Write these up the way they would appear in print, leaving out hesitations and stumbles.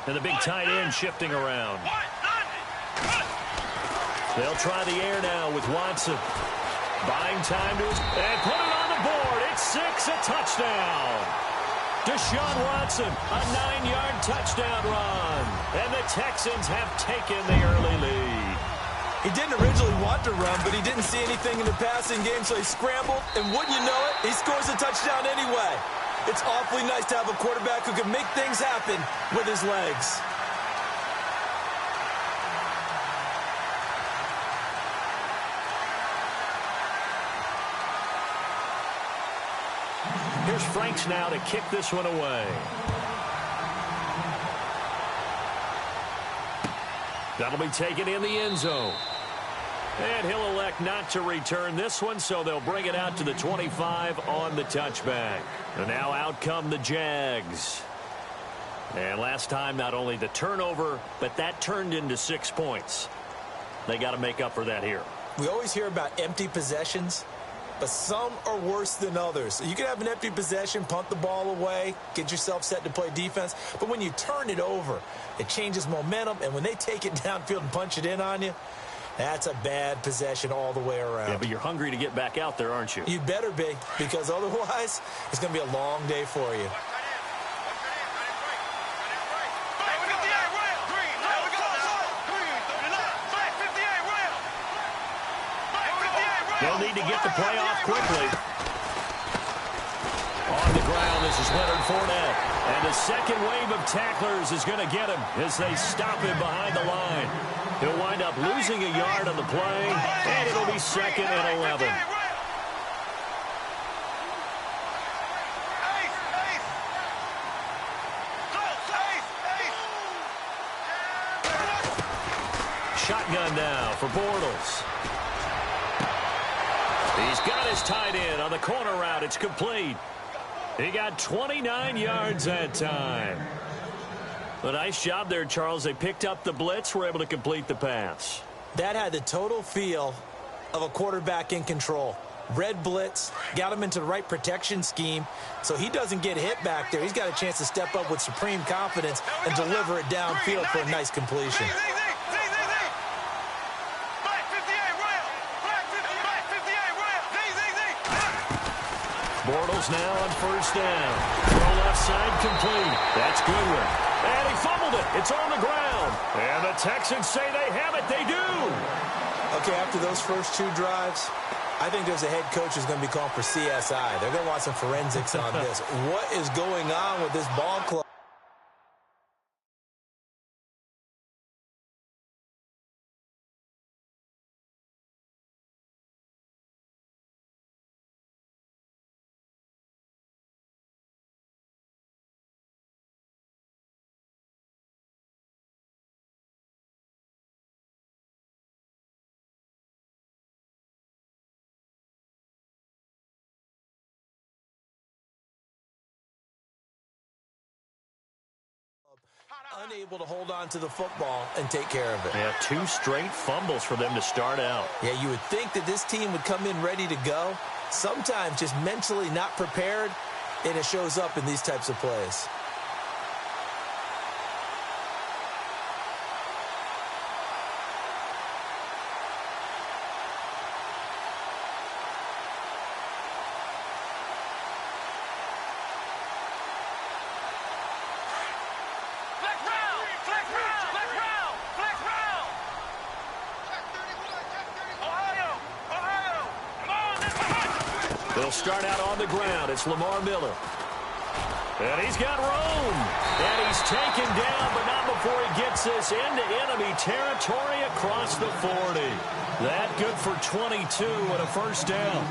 And the big tight end shifting around. They'll try the air now with Watson. Buying time to his... And put it on the board. It's 6, a touchdown. Deshaun Watson, a 9-yard touchdown run. And the Texans have taken the early lead. He didn't originally want to run, but he didn't see anything in the passing game, so he scrambled. And wouldn't you know it, he scores a touchdown anyway. It's awfully nice to have a quarterback who can make things happen with his legs. Here's Franks now to kick this one away. That'll be taken in the end zone. And he'll elect not to return this one, so they'll bring it out to the 25 on the touchback. And now out come the Jags. And last time, not only the turnover, but that turned into 6 points. They got to make up for that here. We always hear about empty possessions, but some are worse than others. You can have an empty possession, punt the ball away, get yourself set to play defense. But when you turn it over, it changes momentum. And when they take it downfield and punch it in on you, that's a bad possession all the way around. Yeah, but you're hungry to get back out there, aren't you? You better be, because otherwise it's going to be a long day for you. They'll need to get the play off quickly. On the ground, this is Leonard Fournette. And the second wave of tacklers is going to get him as they stop him behind the line. He'll wind up losing a yard on the play, and it'll be 2nd and 11. Shotgun now for Bortles. He's got his tight end on the corner route. It's complete. He got 29 yards that time. A nice job there, Charles. They picked up the blitz, were able to complete the pass. That had the total feel of a quarterback in control. Red blitz, got him into the right protection scheme, so he doesn't get hit back there. He's got a chance to step up with supreme confidence and deliver it downfield for a nice completion. Bortles now on 1st down. Throw left side complete. That's Goodwin. And he fumbled it. It's on the ground. And the Texans say they have it. They do. Okay, after those first 2 drives, I think there's a head coach who's going to be called for CSI. They're going to want some forensics on this. What is going on with this ball club? Unable to hold on to the football and take care of it. Yeah, 2 straight fumbles for them to start out. Yeah, you would think that this team would come in ready to go. Sometimes just mentally not prepared, and it shows up in these types of plays. They'll start out on the ground. It's Lamar Miller. And he's got room. And he's taken down, but not before he gets this into enemy territory across the 40. That good for 22 and a 1st down.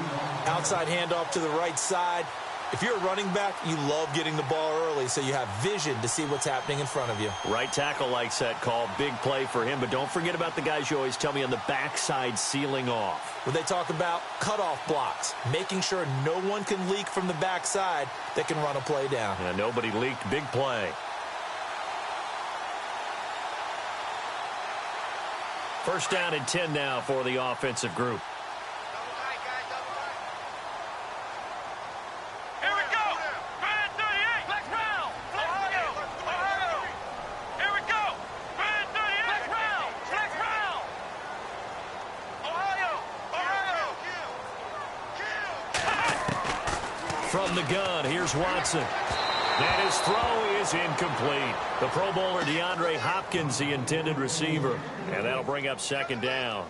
Outside handoff to the right side. If you're a running back, you love getting the ball early so you have vision to see what's happening in front of you. Right tackle likes that call. Big play for him. But don't forget about the guys you always tell me on the backside sealing off. When they talk about cutoff blocks, making sure no one can leak from the backside that can run a play down. Yeah, nobody leaked. Big play. 1st down and 10 now for the offensive group. Here we go. 38. Flex round. Ohio. Ohio. Here From the gun, here's Watson. And his throw is incomplete. The Pro Bowler DeAndre Hopkins, the intended receiver. And that'll bring up second down.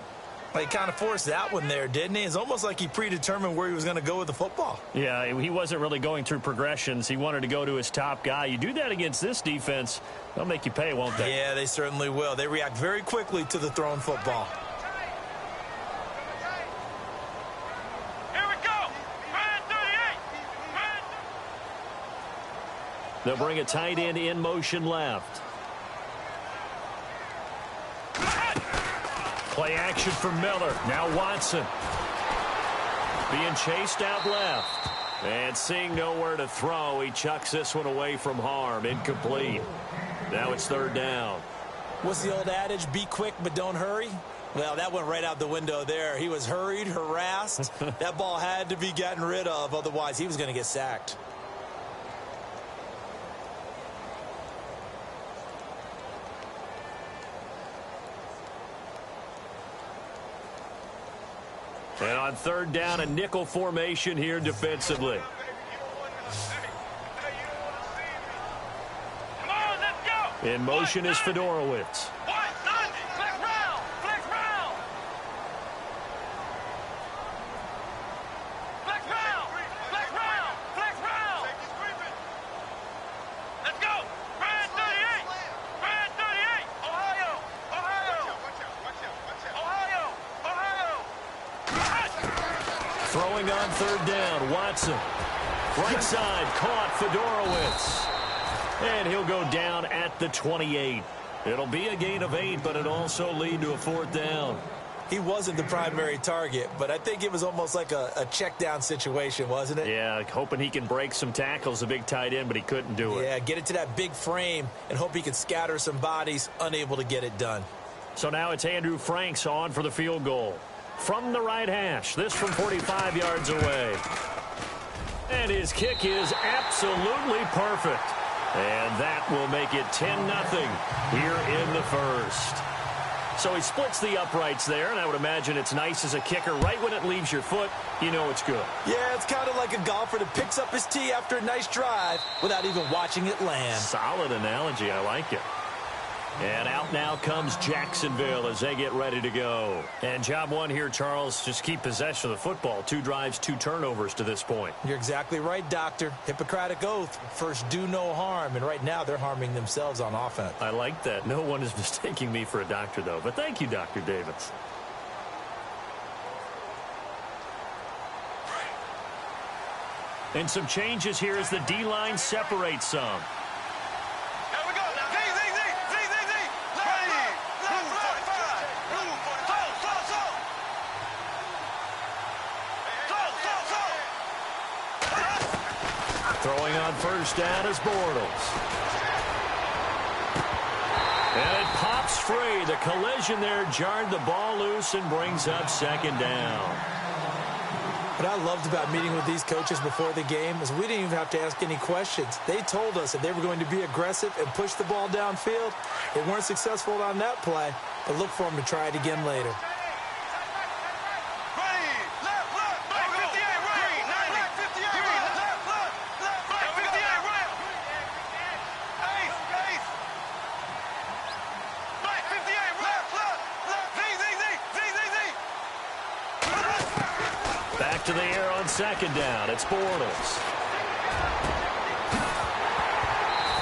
He kind of forced that one there, didn't he? It's almost like he predetermined where he was going to go with the football. Yeah, he wasn't really going through progressions. He wanted to go to his top guy. You do that against this defense, they'll make you pay, won't they? Yeah, they certainly will. They react very quickly to the thrown football. Here we go. Man 38. They'll bring a tight end in motion left. Play action for Miller. Now Watson. Being chased out left. And seeing nowhere to throw, he chucks this one away from harm. Incomplete. Now it's third down. What's the old adage? Be quick, but don't hurry? Well, that went right out the window there. He was hurried, harassed. That ball had to be gotten rid of. Otherwise, he was going to get sacked. And on third down, a nickel formation here defensively. Come on, let's go. In motion is Fedorowicz. Flex round. Flex round. Flex round. Flex round. Flex round. Let's go. Man 38. Man 38. Ohio. Ohio. Ohio. Ohio. Throwing on third down, Watson. Right side, caught Fedorowicz. And he'll go down at the 28. It'll be a gain of 8, but it'll also lead to a fourth down. He wasn't the primary target, but I think it was almost like a check down situation, wasn't it? Yeah, hoping he can break some tackles, a big tight end, but he couldn't do it. Yeah, get it to that big frame and hope he can scatter some bodies, unable to get it done. So now it's Andrew Franks on for the field goal. From the right hash, this from 45 yards away. And his kick is absolutely perfect. And that will make it 10-0 here in the first. So he splits the uprights there, and I would imagine it's nice as a kicker. Right when it leaves your foot, you know it's good. Yeah, it's kind of like a golfer that picks up his tee after a nice drive without even watching it land. Solid analogy. I like it. And out now comes Jacksonville as they get ready to go. And job one here, Charles, just keep possession of the football. 2 drives, 2 turnovers to this point. You're exactly right, Doctor. Hippocratic oath. First, do no harm. And right now, they're harming themselves on offense. I like that. No one is mistaking me for a doctor, though. But thank you, Dr. Davis. And some changes here as the D-line separates some. Throwing on first down is Bortles. And it pops free. The collision there jarred the ball loose and brings up second down. What I loved about meeting with these coaches before the game is we didn't even have to ask any questions. They told us that they were going to be aggressive and push the ball downfield. They weren't successful on that play, but look for them to try it again later. To the air on second down. It's Bortles.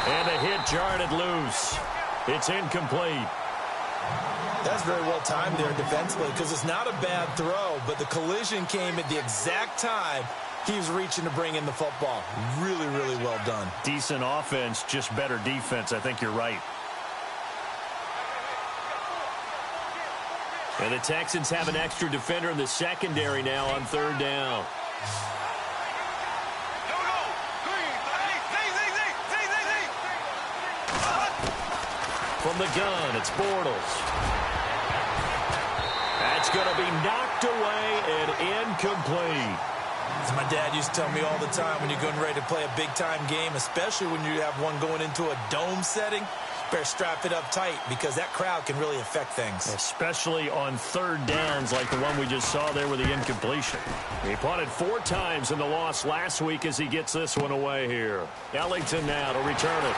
And the hit jarred it loose. It's incomplete. That's very well timed there defensively because it's not a bad throw, but the collision came at the exact time he was reaching to bring in the football. Really, really well done. Decent offense, just better defense. I think you're right. And the Texans have an extra defender in the secondary now on third down. From the gun, it's Bortles. That's going to be knocked away and incomplete. As my dad used to tell me all the time, when you're getting ready to play a big-time game, especially when you have one going into a dome setting, Better strap it up tight because that crowd can really affect things. Especially on third downs like the one we just saw there with the incompletion. He punted 4 times in the loss last week as he gets this one away here. Ellington now to return it.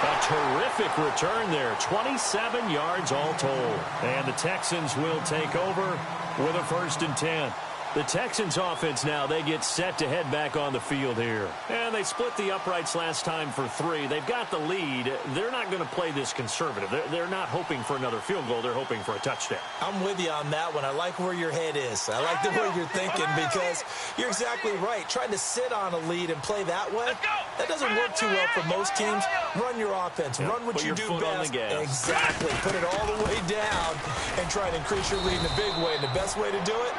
A terrific return there. 27 yards all told. And the Texans will take over with a 1st and 10. The Texans offense now, they get set to head back on the field here. And they split the uprights last time for 3. They've got the lead. They're not going to play this conservative. They're not hoping for another field goal. They're hoping for a touchdown. I'm with you on that one. I like where your head is. I like the way you're thinking because you're exactly right. Trying to sit on a lead and play that way, that doesn't work too well for most teams. Run your offense. Run what you do best. Exactly. Put it all the way down and try to increase your lead in a big way. And the best way to do it,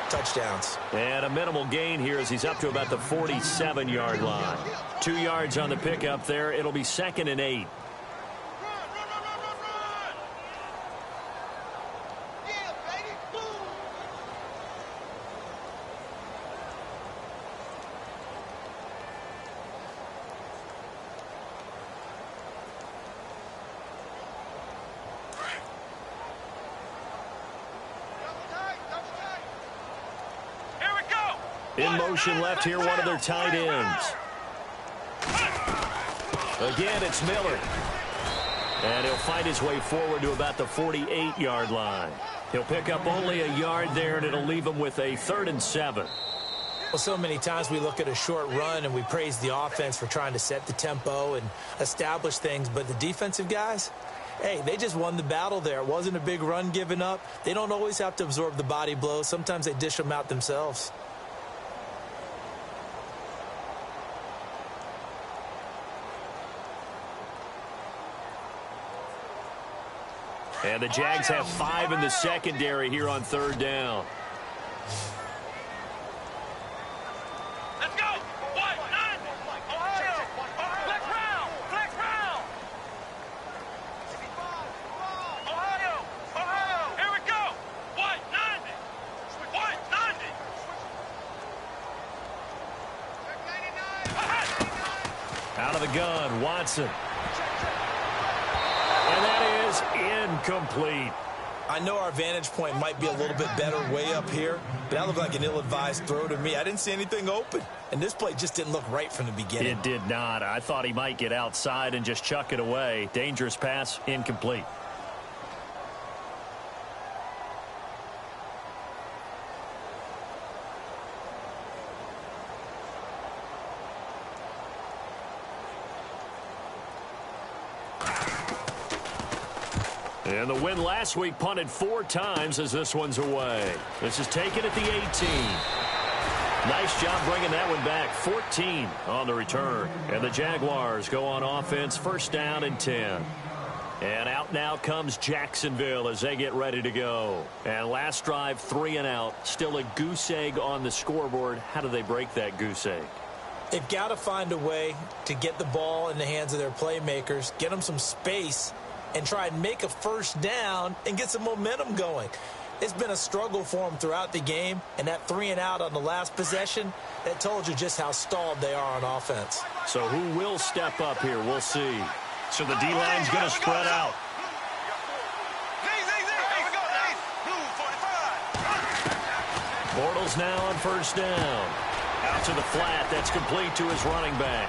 touchdowns. And a minimal gain here as he's up to about the 47-yard line. 2 yards on the pickup there. It'll be 2nd and 8. In motion left here, one of their tight ends. Again, it's Miller. And he'll find his way forward to about the 48-yard line. He'll pick up only a yard there, and it'll leave him with a 3rd and 7. Well, so many times we look at a short run and we praise the offense for trying to set the tempo and establish things, but the defensive guys, hey, they just won the battle there. It wasn't a big run given up. They don't always have to absorb the body blows. Sometimes they dish them out themselves. And the Jags have 5 in the secondary here on 3rd down. Let's go. White, 9. Ohio. Flex round. Flex round. Ohio. Here we go. White, 90. White, 90. 99. Out of the gun, Watson. And that is incomplete. I know our vantage point might be a little bit better way up here, but that looked like an ill-advised throw to me. I didn't see anything open, and this play just didn't look right from the beginning. It did not. I thought he might get outside and just chuck it away. Dangerous pass, incomplete. And the win last week punted 4 times as this one's away. This is taken at the 18. Nice job bringing that one back. 14 on the return. And the Jaguars go on offense, 1st down and 10. And out now comes Jacksonville as they get ready to go. And last drive, 3 and out. Still a goose egg on the scoreboard. How do they break that goose egg? They've got to find a way to get the ball in the hands of their playmakers, get them some space, and try and make a 1st down and get some momentum going. It's been a struggle for them throughout the game, and that 3 and out on the last possession, that told you just how stalled they are on offense. So who will step up here? We'll see. So the D-line's going to spread out. Bortles now on 1st down. Out to the flat. That's complete to his running back.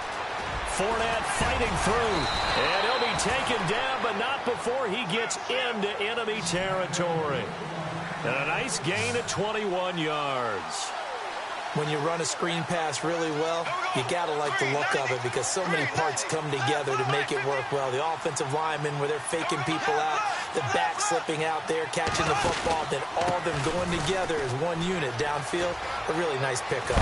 Fournette fighting through. And he'll be taken down, but not before he gets into enemy territory. And a nice gain of 21 yards. When you run a screen pass really well, you got to like the look of it because so many parts come together to make it work well. The offensive linemen where they're faking people out, the back slipping out there, catching the football, then all of them going together as one unit downfield. A really nice pickup.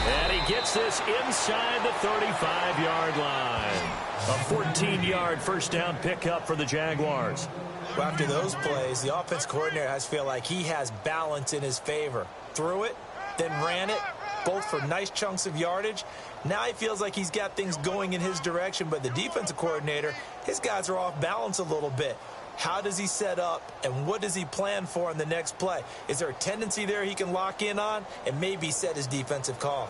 And he gets this inside the 35-yard line. A 14-yard 1st down pickup for the Jaguars. Well, after those plays, the offense coordinator has to feel like he has balance in his favor. Threw it, then ran it, both for nice chunks of yardage. Now he feels like he's got things going in his direction, but the defensive coordinator, his guys are off balance a little bit. How does he set up, and what does he plan for in the next play? Is there a tendency there he can lock in on and maybe set his defensive call?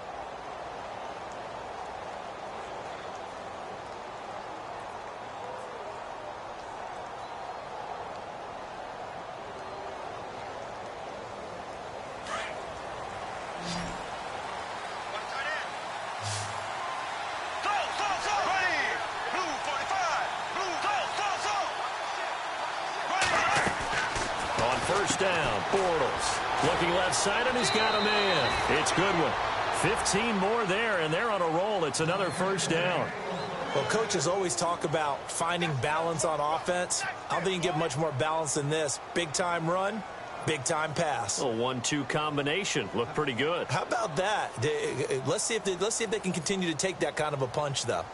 first down. Bortles looking left side, and he's got a man. It's Goodwin. 15 more there, and they're on a roll. It's another first down. Well, coaches always talk about finding balance on offense. I don't think you can get much more balance than this. Big-time run, big-time pass. A 1-2 combination. Looked pretty good. How about that? Let's see if they can continue to take that kind of a punch, though.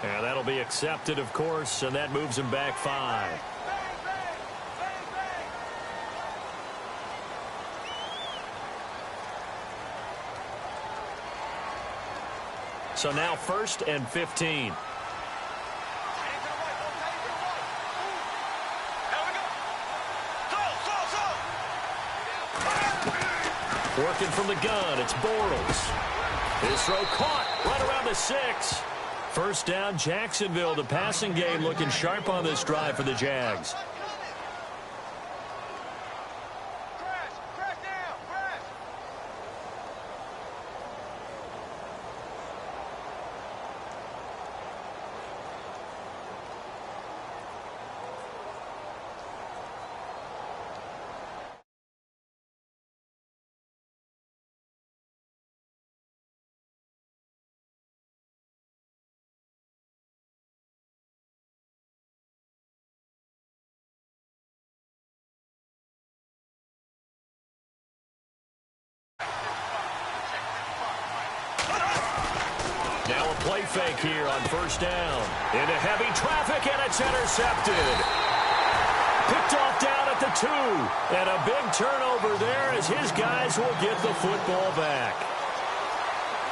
And that'll be accepted, of course, and that moves him back 5. So now 1st and 15. Working from the gun, it's Bortles. His throw caught right around the 6. First down, Jacksonville. The passing game looking sharp on this drive for the Jags. Now a play fake here on first down. Into heavy traffic, and it's intercepted. Picked off down at the 2. And a big turnover there as his guys will get the football back.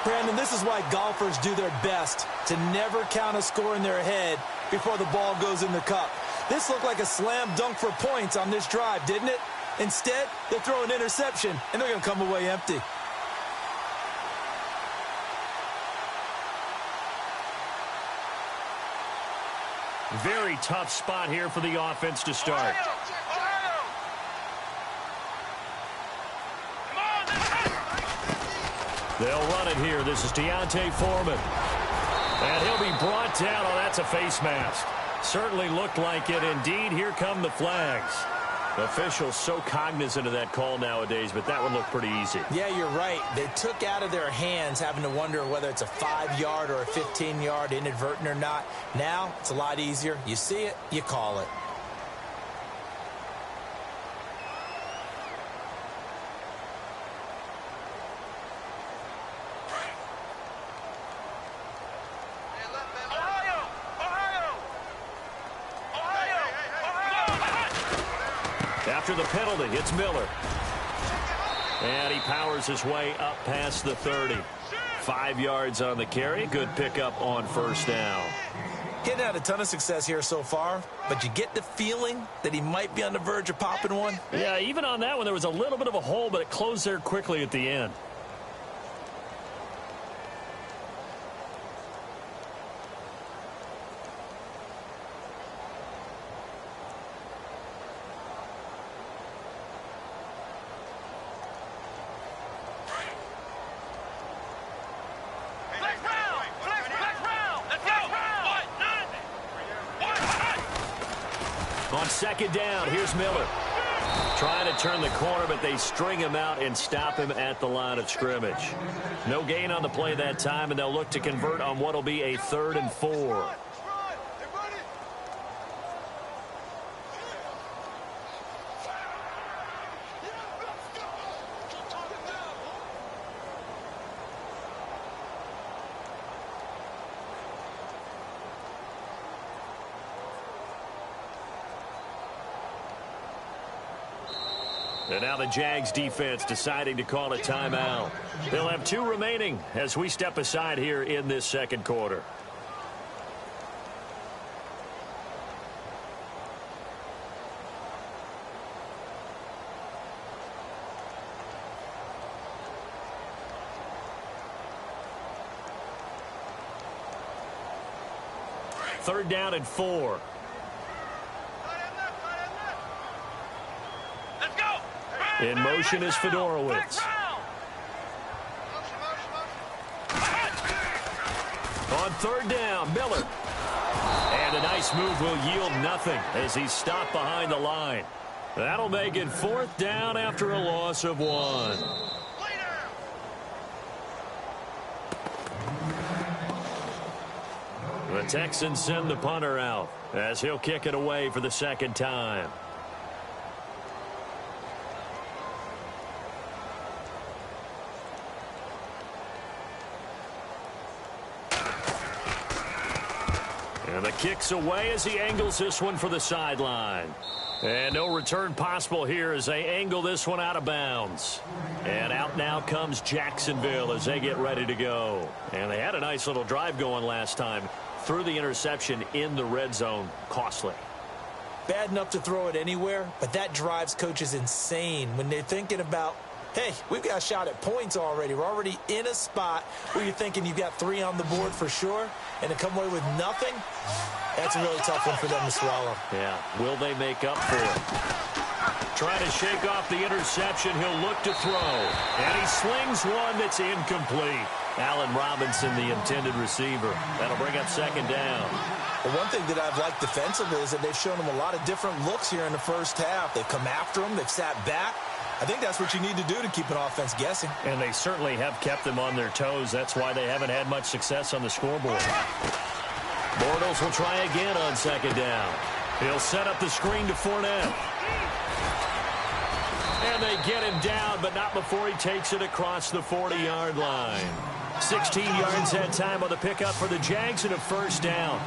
Brandon, this is why golfers do their best to never count a score in their head before the ball goes in the cup. This looked like a slam dunk for points on this drive, didn't it? Instead, they throw an interception, and they're going to come away empty. Very tough spot here for the offense to start. They'll run it here. This is Deontay Foreman. And he'll be brought down. Oh, that's a face mask. Certainly looked like it. Indeed, here come the flags. Officials so cognizant of that call nowadays, but that one looked pretty easy. Yeah, you're right. They took out of their hands having to wonder whether it's a 5-yard or a 15-yard inadvertent or not. Now, it's a lot easier. You see it, you call it. After the penalty, it's Miller. And he powers his way up past the 30. 5 yards on the carry. Good pickup on first down. Getting had a ton of success here so far, but you get the feeling that he might be on the verge of popping one. Yeah, even on that one, there was a little bit of a hole, but it closed there quickly at the end. On second down, here's Miller. Trying to turn the corner, but they string him out and stop him at the line of scrimmage. No gain on the play that time, and they'll look to convert on what will be a 3rd and 4. And now the Jags defense deciding to call a timeout. They'll have 2 remaining as we step aside here in this second quarter. 3rd down and 4. Let's go. In motion is Fedorowicz. On 3rd down, Miller. And a nice move will yield nothing as he's stopped behind the line. That'll make it 4th down after a loss of 1. The Texans send the punter out as he'll kick it away for the 2nd time. And the kick's away as he angles this one for the sideline. And no return possible here as they angle this one out of bounds. And out now comes Jacksonville as they get ready to go. And they had a nice little drive going last time. Threw the interception in the red zone. Costly. Bad enough to throw it anywhere, but that drives coaches insane when they're thinking about, hey, we've got a shot at points already. We're already in a spot where you're thinking you've got 3 on the board for sure, and to come away with nothing, that's a really tough one for them to swallow. Yeah, will they make up for it? Trying to shake off the interception, he'll look to throw. And he slings one that's incomplete. Allen Robinson, the intended receiver. That'll bring up 2nd down. Well, one thing that I've liked defensively is that they've shown them a lot of different looks here in the first half. They've come after them. They've sat back. I think that's what you need to do to keep an offense guessing. And they certainly have kept them on their toes. That's why they haven't had much success on the scoreboard. Bortles will try again on 2nd down. He'll set up the screen to Fournette. And they get him down, but not before he takes it across the 40-yard line. 16 yards that time on the pickup for the Jags and a 1st down.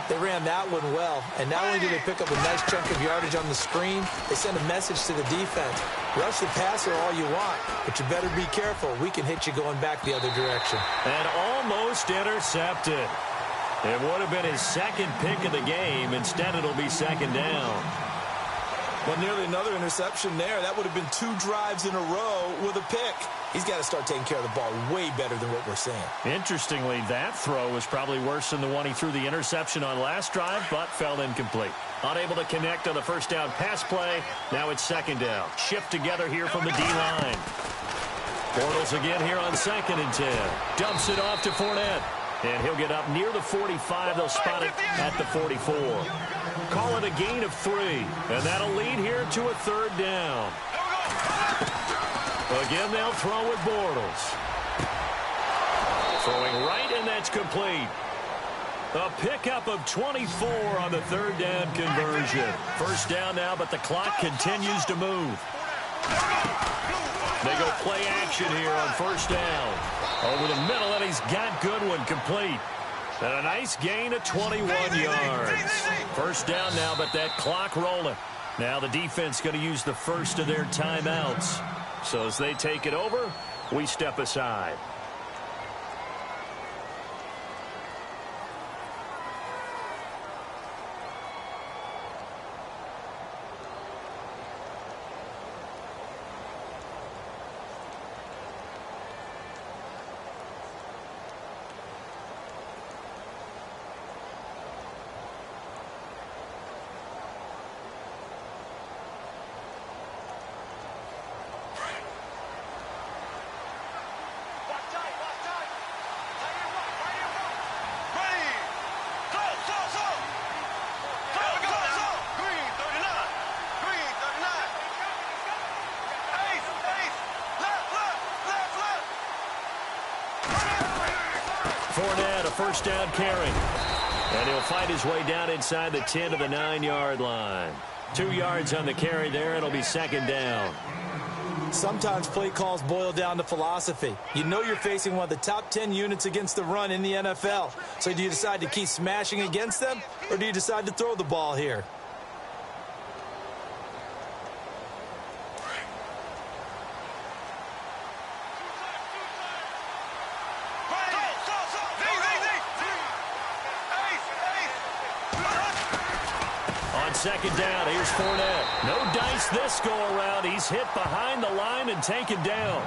They ran that one well, and not only do they pick up a nice chunk of yardage on the screen, they send a message to the defense. Rush the passer all you want, but you better be careful. We can hit you going back the other direction. And almost intercepted. It would have been his 2nd pick of the game. Instead, it'll be 2nd down. Well, nearly another interception there. That would have been 2 drives in a row with a pick. He's got to start taking care of the ball way better than what we're seeing. Interestingly, that throw was probably worse than the one he threw the interception on last drive, but fell incomplete. Unable to connect on the 1st down pass play. Now it's 2nd down. Shift together here from the D-line. Bortles again here on 2nd and 10. Dumps it off to Fournette. And he'll get up near the 45. They'll spot it at the 44. Call it a gain of 3. And that'll lead here to a 3rd down. Again, they'll throw with Bortles. Throwing right, and that's complete. A pickup of 24 on the 3rd down conversion. 1st down now, but the clock continues to move. They go play action here on 1st down. Over the middle, and he's got Goodwin complete. And a nice gain of 21 yards. 1st down now, but that clock rolling. Now the defense going to use the first of their timeouts. So as they take it over, we step aside. Fournette, a 1st down carry. And he'll fight his way down inside the 10 to the 9-yard line. 2 yards on the carry there. It'll be 2nd down. Sometimes play calls boil down to philosophy. You know you're facing one of the top 10 units against the run in the NFL. So do you decide to keep smashing against them, or do you decide to throw the ball here? On 2nd down, here's Fournette. No dice this go-around. He's hit behind the line and taken down.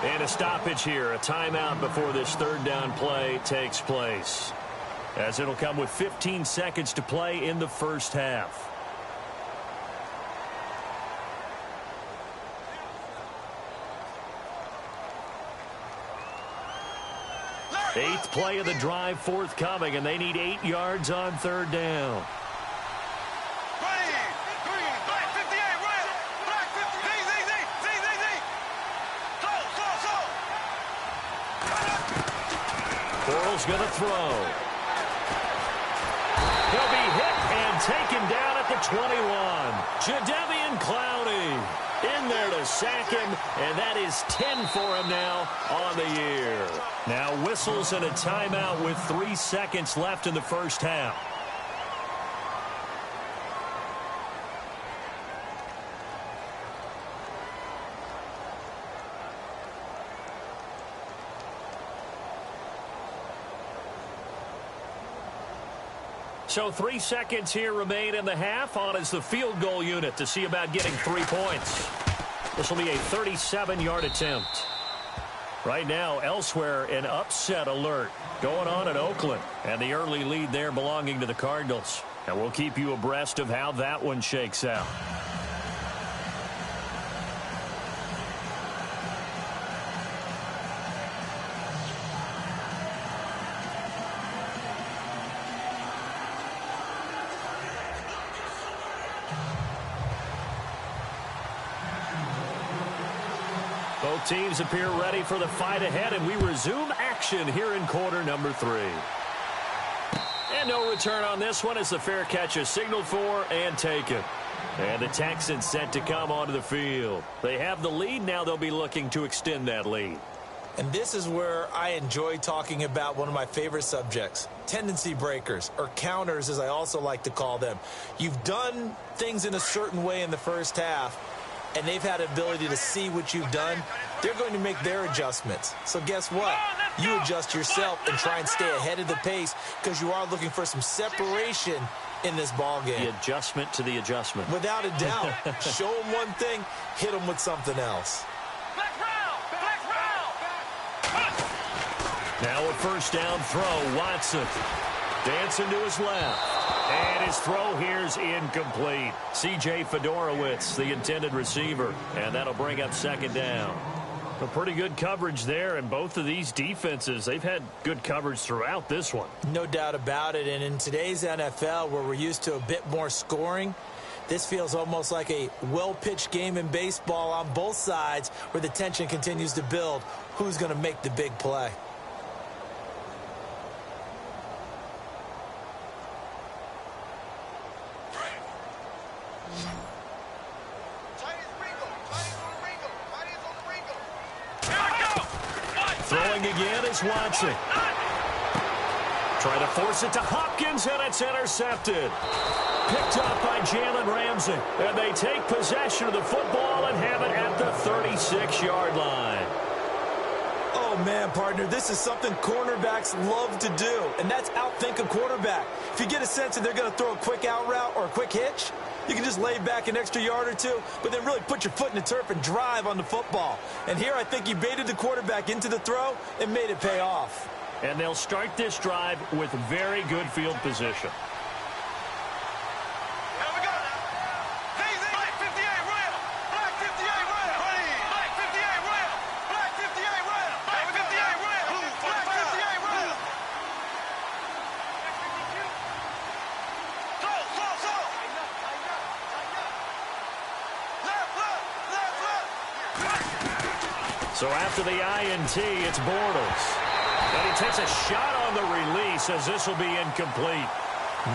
And a stoppage here, a timeout before this 3rd down play takes place. as it'll come with 15 seconds to play in the first half. Eighth play of the drive forthcoming, and they need 8 yards on third down. Borrell's going to throw. He'll be hit and taken down at the 21. Jadeveon Clowney in there to sack him, and that is 10 for him now on the year. Now whistles and a timeout with 3 seconds left in the first half. So 3 seconds here remain in the half. On is the field goal unit to see about getting 3 points. This will be a 37-yard attempt. Right now, elsewhere, an upset alert going on in Oakland. And the early lead there belonging to the Cardinals. And we'll keep you abreast of how that one shakes out. Both teams appear ready for the fight ahead, and we resume action here in quarter number 3. And no return on this one as the fair catch is signaled for and taken. And the Texans set to come onto the field. They have the lead. Now they'll be looking to extend that lead. And this is where I enjoy talking about one of my favorite subjects, tendency breakers, or counters as I also like to call them. You've done things in a certain way in the first half, and they've had an ability to see what you've done. They're going to make their adjustments. So guess what? You adjust yourself and try and stay ahead of the pace because you are looking for some separation in this ball game. The adjustment to the adjustment. Without a doubt. Show them one thing, hit them with something else. Now a first down throw, Watson. Dancing to his left. And his throw here's incomplete. C.J. Fedorowicz, the intended receiver. And that'll bring up second down. A pretty good coverage there, and both of these defenses, they've had good coverage throughout this one. No doubt about it, and in today's NFL, where we're used to a bit more scoring, this feels almost like a well-pitched game in baseball on both sides where the tension continues to build. Who's going to make the big play? Throwing again is Watson. Try to force it to Hopkins, and it's intercepted. Picked up by Jalen Ramsey. And they take possession of the football and have it at the 36-yard line. Oh, man, partner, this is something cornerbacks love to do, and that's outthink a quarterback. If you get a sense that they're going to throw a quick out route or a quick hitch, you can just lay back an extra yard or two, but then really put your foot in the turf and drive on the football. And here I think he baited the quarterback into the throw and made it pay off. And they'll start this drive with very good field position. So after the INT, it's Bortles. And he takes a shot on the release as this will be incomplete.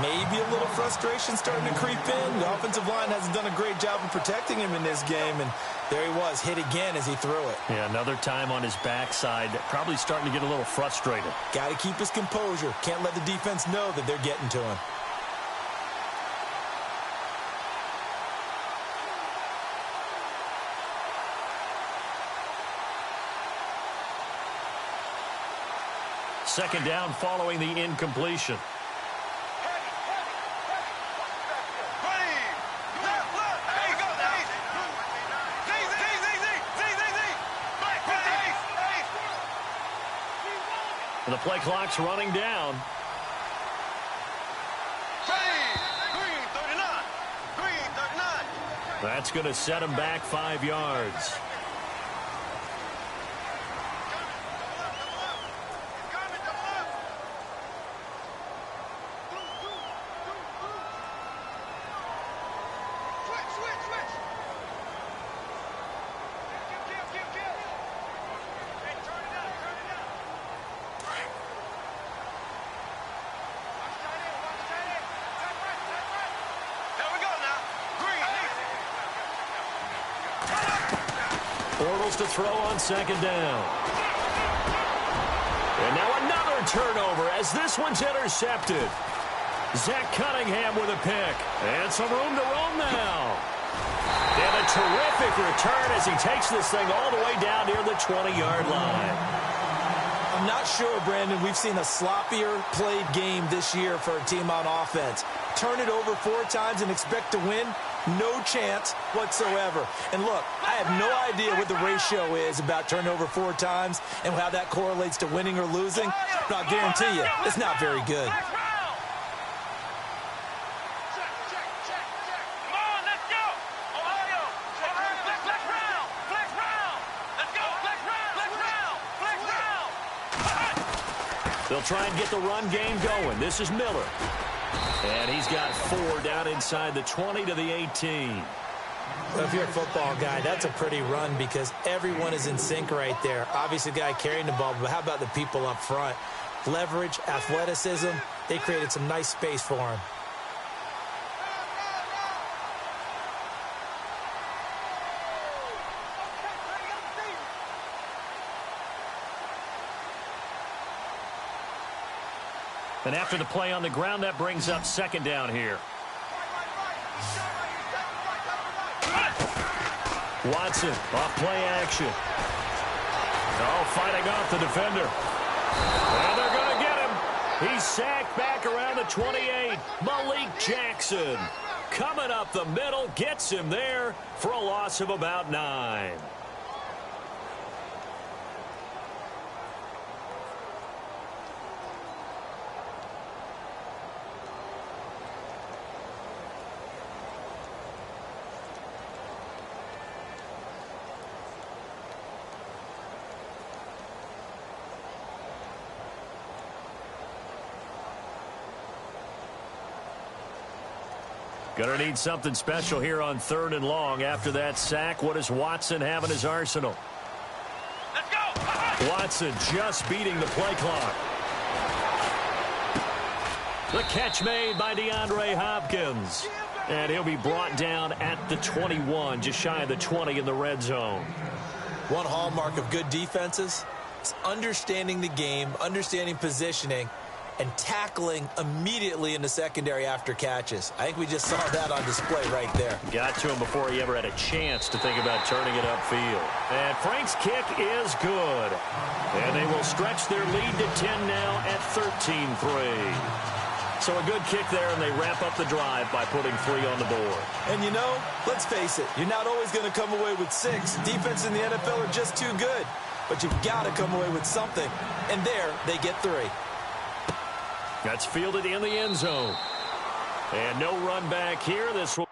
Maybe a little frustration starting to creep in. The offensive line hasn't done a great job of protecting him in this game, and there he was, hit again as he threw it. Yeah, another time on his backside, probably starting to get a little frustrated. Got to keep his composure. Can't let the defense know that they're getting to him. Second down following the incompletion. The play clock's running down. That's going to set him back 5 yards. Bortles to throw on second down. And now another turnover as this one's intercepted. Zach Cunningham with a pick. And some room to roam now. And a terrific return as he takes this thing all the way down near the 20-yard line. I'm not sure, Brandon, we've seen a sloppier played game this year for a team on offense. Turn it over 4 times and expect to win? No chance whatsoever. And look, I have no idea what the ratio is about turnover 4 times and how that correlates to winning or losing, but I'll guarantee you, it's not very good. They'll try and get the run game going. This is Miller. And he's got 4 down inside the 20 to the 18. Well, if you're a football guy, that's a pretty run because everyone is in sync right there. Obviously, the guy carrying the ball, but how about the people up front? Leverage, athleticism, they created some nice space for him. And after the play on the ground, that brings up second down here. Watson off play action. Oh, fighting off the defender. And they're going to get him. He's sacked back around the 28. Malik Jackson coming up the middle, gets him there for a loss of about 9. Going to need something special here on 3rd and long. After that sack, what does Watson have in his arsenal? Let's go! Watson just beating the play clock. The catch made by DeAndre Hopkins. And he'll be brought down at the 21, just shy of the 20 in the red zone. One hallmark of good defenses is understanding the game, understanding positioning, and tackling immediately in the secondary after catches. I think we just saw that on display right there. Got to him before he ever had a chance to think about turning it upfield. And Frank's kick is good. And they will stretch their lead to 10 now at 13-3. So a good kick there, and they wrap up the drive by putting 3 on the board. And you know, let's face it, you're not always going to come away with 6. Defense in the NFL are just too good. But you've got to come away with something. And there, they get 3. That's fielded in the end zone. And no run back here. This will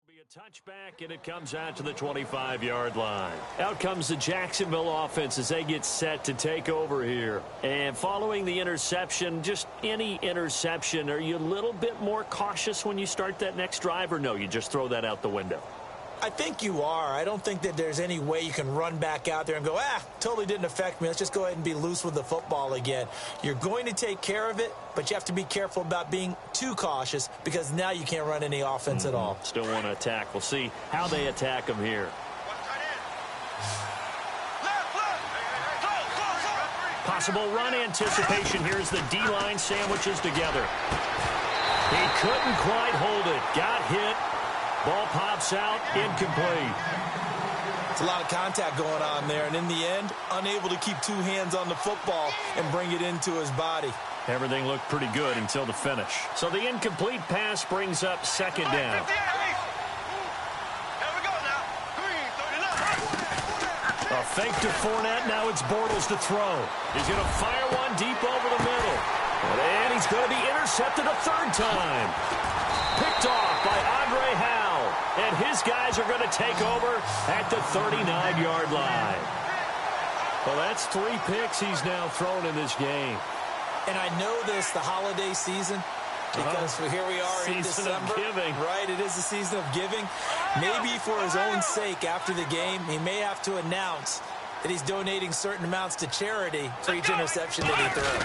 be a touchback, and it comes out to the 25-yard line. Out comes the Jacksonville offense as they get set to take over here. And following the interception, just any interception, are you a little bit more cautious when you start that next drive, or no, you just throw that out the window? I think you are. I don't think that there's any way you can run back out there and go, totally didn't affect me. Let's just go ahead and be loose with the football again. You're going to take care of it, but you have to be careful about being too cautious because now you can't run any offense at all. Still want to attack. We'll see how they attack them here. Possible run anticipation. Here's the D-line sandwiches together. He couldn't quite hold it. Got hit. Ball pops out, incomplete. It's a lot of contact going on there, and in the end, unable to keep 2 hands on the football and bring it into his body. Everything looked pretty good until the finish. So the incomplete pass brings up second down. A fake to Fournette. Now it's Bortles to throw. He's going to fire one deep over the middle. And he's going to be intercepted a third time. Picked off by Andre Howell. And his guys are going to take over at the 39-yard line. Well, that's 3 picks he's now thrown in this game. And I know this, the holiday season, because here we are in December. Season of giving. Right, it is the season of giving. Maybe for his own sake after the game, he may have to announce that he's donating certain amounts to charity for each interception that he throws.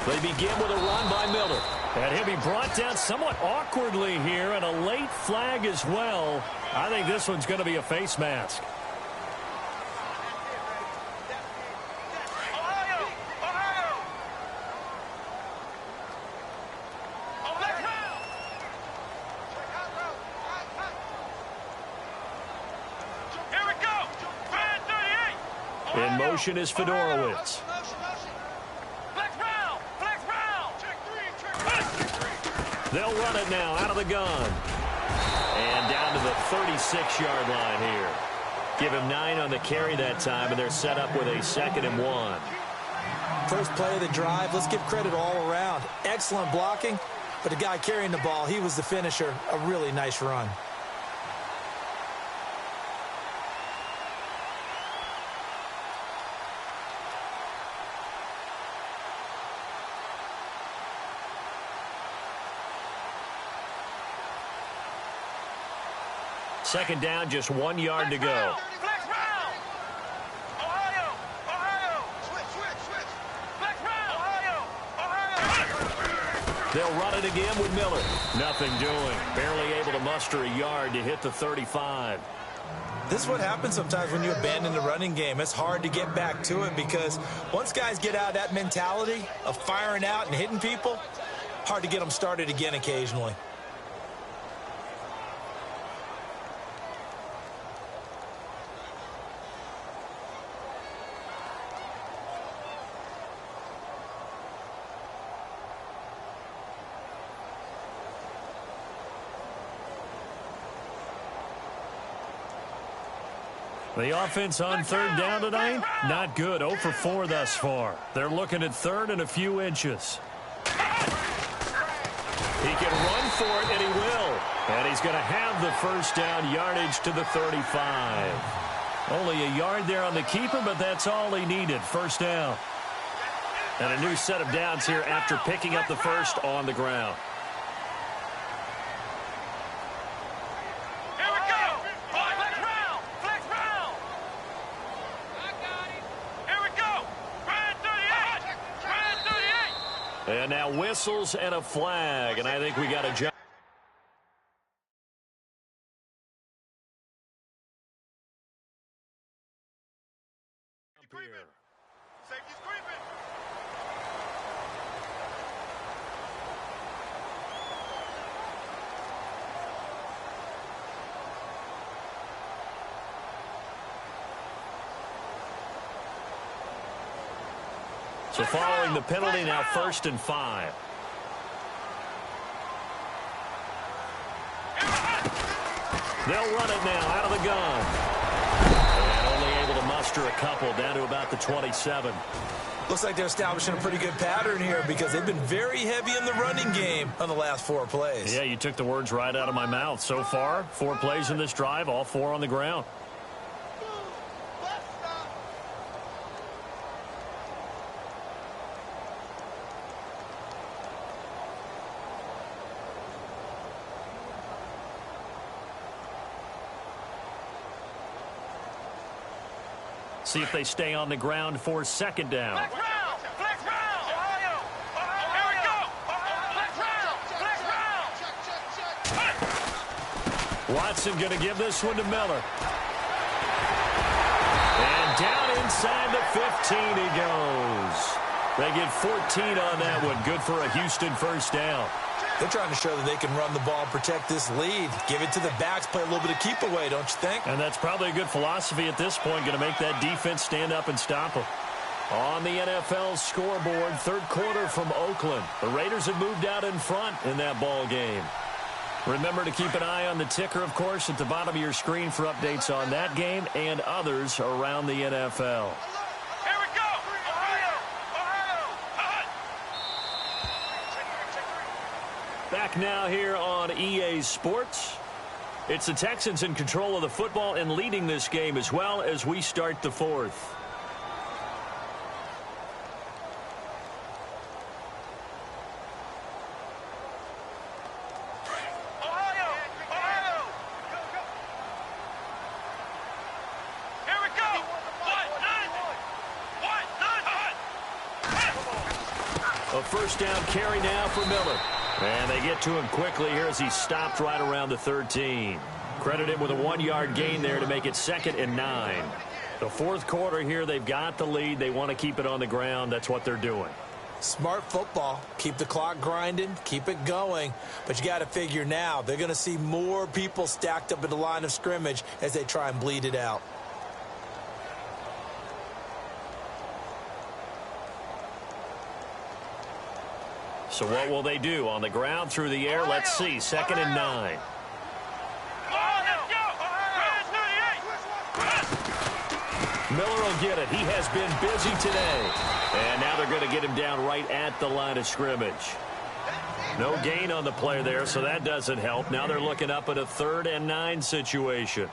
They begin with a run by Miller. And he'll be brought down somewhat awkwardly here, and a late flag as well. I think this one's going to be a face mask. In motion is Fedorowicz. They'll run it now out of the gun. And down to the 36-yard line here. Give him 9 on the carry that time, and they're set up with a 2nd and 1. First play of the drive, let's give credit all around. Excellent blocking, but the guy carrying the ball, he was the finisher. A really nice run. Second down, just 1 yard to go. They'll run it again with Miller. Nothing doing. Barely able to muster a yard to hit the 35. This is what happens sometimes when you abandon the running game. It's hard to get back to it because once guys get out of that mentality of firing out and hitting people, hard to get them started again occasionally. The offense on third down tonight, not good. 0 for 4 thus far. They're looking at third and a few inches. He can run for it, and he will. And he's going to have the first down yardage to the 35. Only a yard there on the keeper, but that's all he needed. First down. And a new set of downs here after picking up the first on the ground. And now whistles and a flag, and I think we got a jump. Safety's creeping. So following the penalty, now 1st and 5. They'll run it now out of the gun. And only able to muster a couple down to about the 27. Looks like they're establishing a pretty good pattern here because they've been very heavy in the running game on the last 4 plays. Yeah, you took the words right out of my mouth. So far, 4 plays in this drive, all 4 on the ground. See if they stay on the ground for 2nd down. Flex round! Flex round! Ohio! Here we go! Flex round! Flex round! Watson going to give this one to Miller. And down inside the 15 he goes. They get 14 on that one. Good for a Houston first down. They're trying to show that they can run the ball and protect this lead. Give it to the backs, play a little bit of keep away, don't you think? And that's probably a good philosophy at this point, going to make that defense stand up and stop them. On the NFL scoreboard, third quarter from Oakland. The Raiders have moved out in front in that ball game. Remember to keep an eye on the ticker, of course, at the bottom of your screen for updates on that game and others around the NFL. Here we go! Ohio! Ohio! Back now here on EA Sports. It's the Texans in control of the football and leading this game as well as we start the fourth. A first down carry now for Miller. And they get to him quickly here as he stopped right around the 13. Credit him with a 1-yard gain there to make it 2nd and 9. The fourth quarter here, they've got the lead. They want to keep it on the ground. That's what they're doing. Smart football. Keep the clock grinding. Keep it going. But you got to figure now they're going to see more people stacked up at the line of scrimmage as they try and bleed it out. So what will they do? On the ground, through the air, let's see. 2nd and 9. Miller will get it. He has been busy today. And now they're going to get him down right at the line of scrimmage. No gain on the play there, so that doesn't help. Now they're looking up at a 3rd and 9 situation.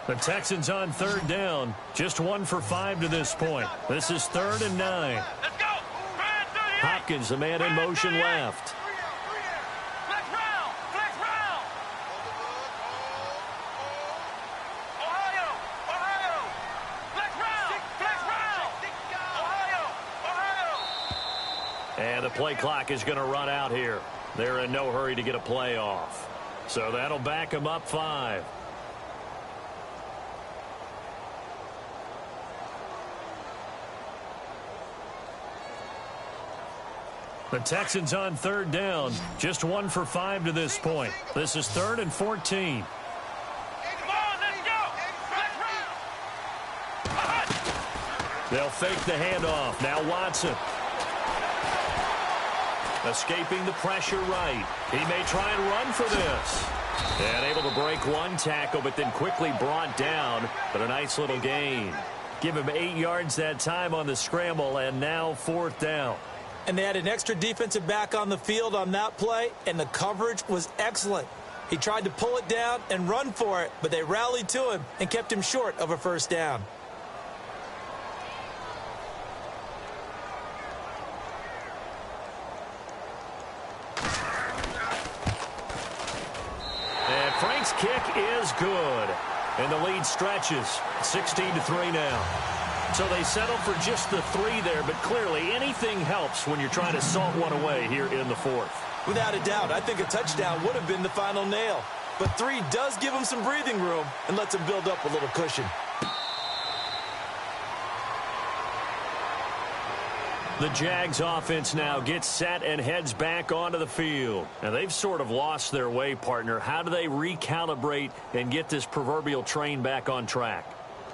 The Texans on 3rd down. Just 1 for 5 to this point. This is 3rd and 9. Let's go! Hopkins, the man in motion left. Flex round! Flex round! Ohio! Ohio! Flex round! Flex round! Ohio! Ohio! And the play clock is going to run out here. They're in no hurry to get a play off. So that'll back them up 5. The Texans on 3rd down. Just 1 for 5 to this point. This is 3rd and 14. Come on, let's go! Flex round! They'll fake the handoff. Now Watson. Escaping the pressure right. He may try and run for this. And able to break one tackle, but then quickly brought down. But a nice little gain. Give him 8 yards that time on the scramble, and now 4th down. And they had an extra defensive back on the field on that play, and the coverage was excellent. He tried to pull it down and run for it, but they rallied to him and kept him short of a first down. And Frank's kick is good. And the lead stretches. 16-3 now. So they settle for just the 3 there, but clearly anything helps when you're trying to salt one away here in the 4th. Without a doubt, I think a touchdown would have been the final nail. But 3 does give him some breathing room and lets him build up a little cushion. The Jags offense now gets set and heads back onto the field. And they've sort of lost their way, partner. How do they recalibrate and get this proverbial train back on track?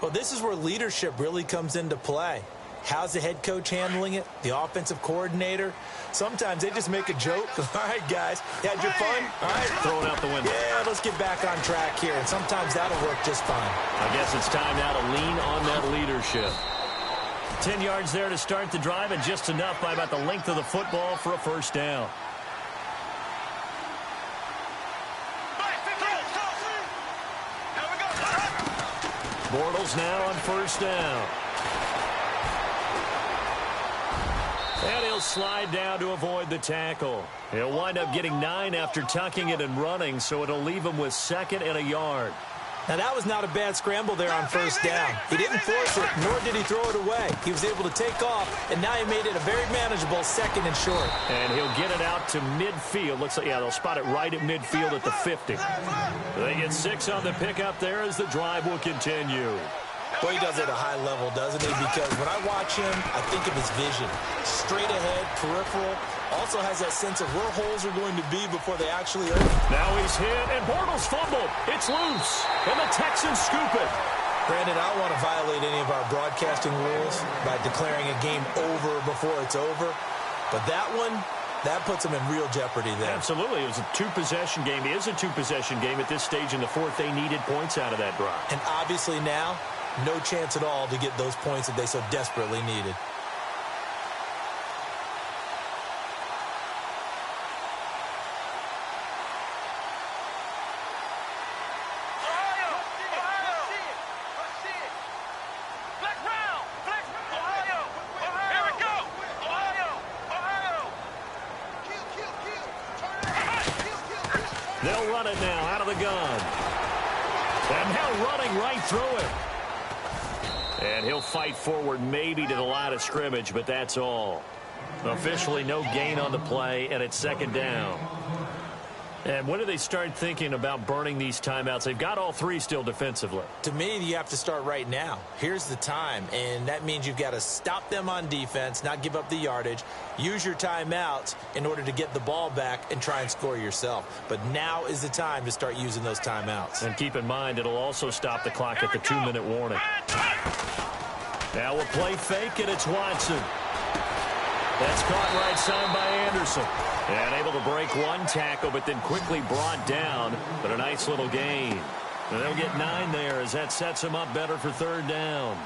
Well, this is where leadership really comes into play. How's the head coach handling it? The offensive coordinator? Sometimes they just make a joke. All right, guys, you had your fun? All right. Throw it out the window. Yeah, let's get back on track here. And sometimes that'll work just fine. I guess it's time now to lean on that leadership. 10 yards there to start the drive, and just enough by about the length of the football for a first down. Bortles now on first down. And he'll slide down to avoid the tackle. He'll wind up getting 9 after tucking it and running, so it'll leave him with 2nd and a yard. Now, that was not a bad scramble there on first down. He didn't force it, nor did he throw it away. He was able to take off, and now he made it a very manageable 2nd and short. And he'll get it out to midfield. Looks like, yeah, they'll spot it right at midfield at the 50. They get 6 on the pickup there as the drive will continue. Boy, he does it at a high level, doesn't he? Because when I watch him, I think of his vision. Straight ahead, peripheral. Also has that sense of where holes are going to be before they actually open. Now he's hit, and Bortles fumbled. It's loose, and the Texans scoop it. Brandon, I don't want to violate any of our broadcasting rules by declaring a game over before it's over. But that one, that puts them in real jeopardy there. Absolutely. It was a two-possession game. It is a two-possession game at this stage in the fourth. They needed points out of that drive. And obviously now, no chance at all to get those points that they so desperately needed. They'll run it now out of the gun. And now running right through it. And he'll fight forward maybe to the line of scrimmage, but that's all. Officially no gain on the play, and it's second down. And when do they start thinking about burning these timeouts? They've got all three still defensively. To me, you have to start right now. Here's the time, and that means you've got to stop them on defense, not give up the yardage, use your timeouts in order to get the ball back and try and score yourself. But now is the time to start using those timeouts. And keep in mind, it'll also stop the clock at the 2-minute warning. Now we'll play fake, and it's Watson. That's caught right side by Anderson. And able to break one tackle, but then quickly brought down. But a nice little gain. And they'll get 9 there as that sets them up better for third down.